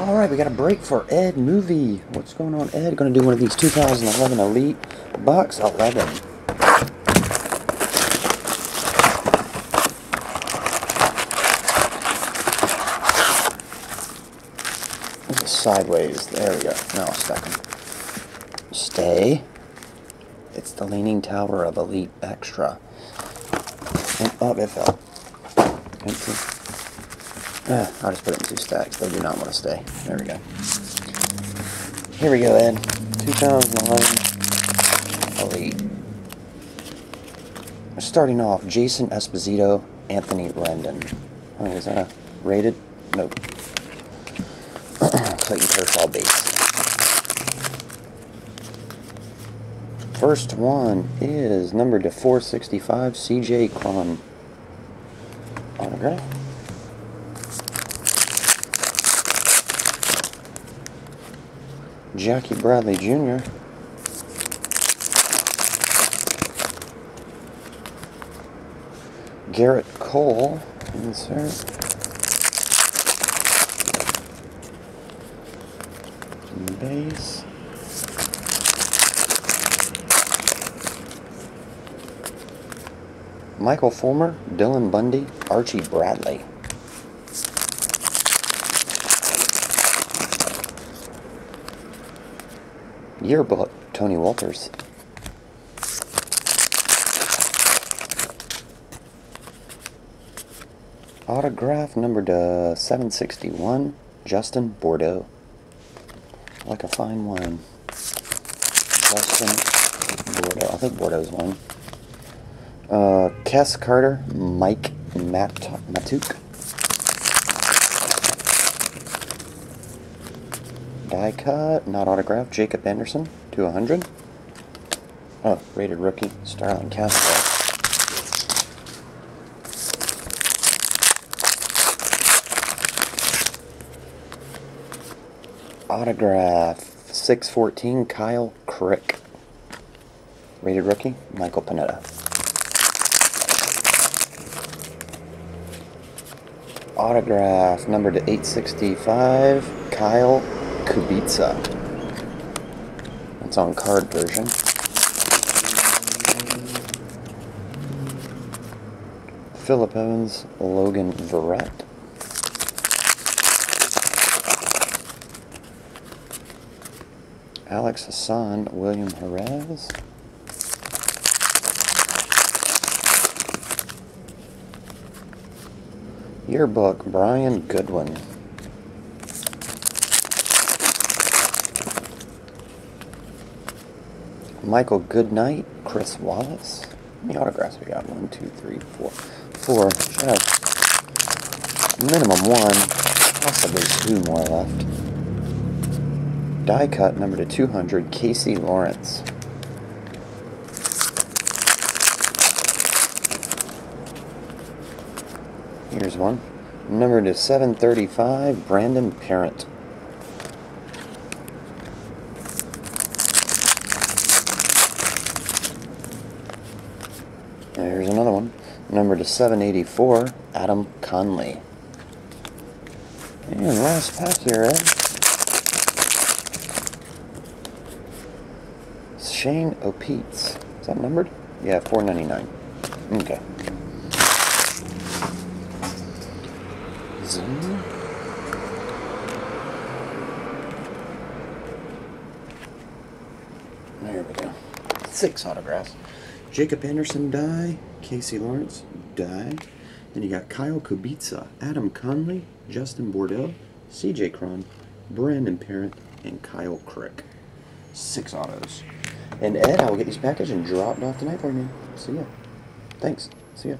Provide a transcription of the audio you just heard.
Alright, we got a break for Ed Movie. What's going on, Ed? Gonna do one of these 2011 Elite Box 11. Sideways. There we go. Now I'll stack them. Stay. It's the Leaning Tower of Elite Extra. And, oh, it fell. I'll just put it in 2 stacks. They do not want to stay. There we go. Here we go, Ed. 2011 Elite. Starting off, Jason Esposito, Anthony Rendon. Oh, is that a rated? Nope. Clayton Kershaw base. First one is numbered to 465, CJ Cron autograph. Jackie Bradley Jr. Garrett Cole, insert. Base. Michael Fulmer, Dylan Bundy, Archie Bradley. Yearbook, Tony Walters. Autograph numbered to 761, Justin Bordeaux. Like a fine wine. Justin Bordeaux. I think Bordeaux's wine. Cass Carter, Mike Matuk. Die cut, not autographed, Jacob Anderson, to 100. Oh, rated rookie, Starlin Castro. Autograph, 614, Kyle Crick. Rated rookie, Michael Pineda. Autograph, numbered to 865, Kyle Kubica. That's on card version. Phillip Owens, Logan Verrett. Alex Hassan, William Jerez. Yearbook, Brian Goodwin. Michael Goodnight, Chris Wallace. How many autographs we got? 1, 2, 3, 4. 4. Should have minimum 1, possibly 2 more left. Die cut, number to 200, Casey Lawrence. Here's one. Number to 735, Brandon Parent. There's another one. Number to 784, Adam Conley. And last pack here, Ed. Shane O'Peets. Is that numbered? Yeah, 499. Okay. Zoom. There we go. 6 autographs. Jacob Anderson, die. Casey Lawrence, die. Then you got Kyle Kubica, Adam Conley, Justin Bordeaux, CJ Cron, Brandon Parent, and Kyle Crick. 6 autos. And Ed, I will get these packaged and dropped off tonight for you. See ya. Thanks. See ya.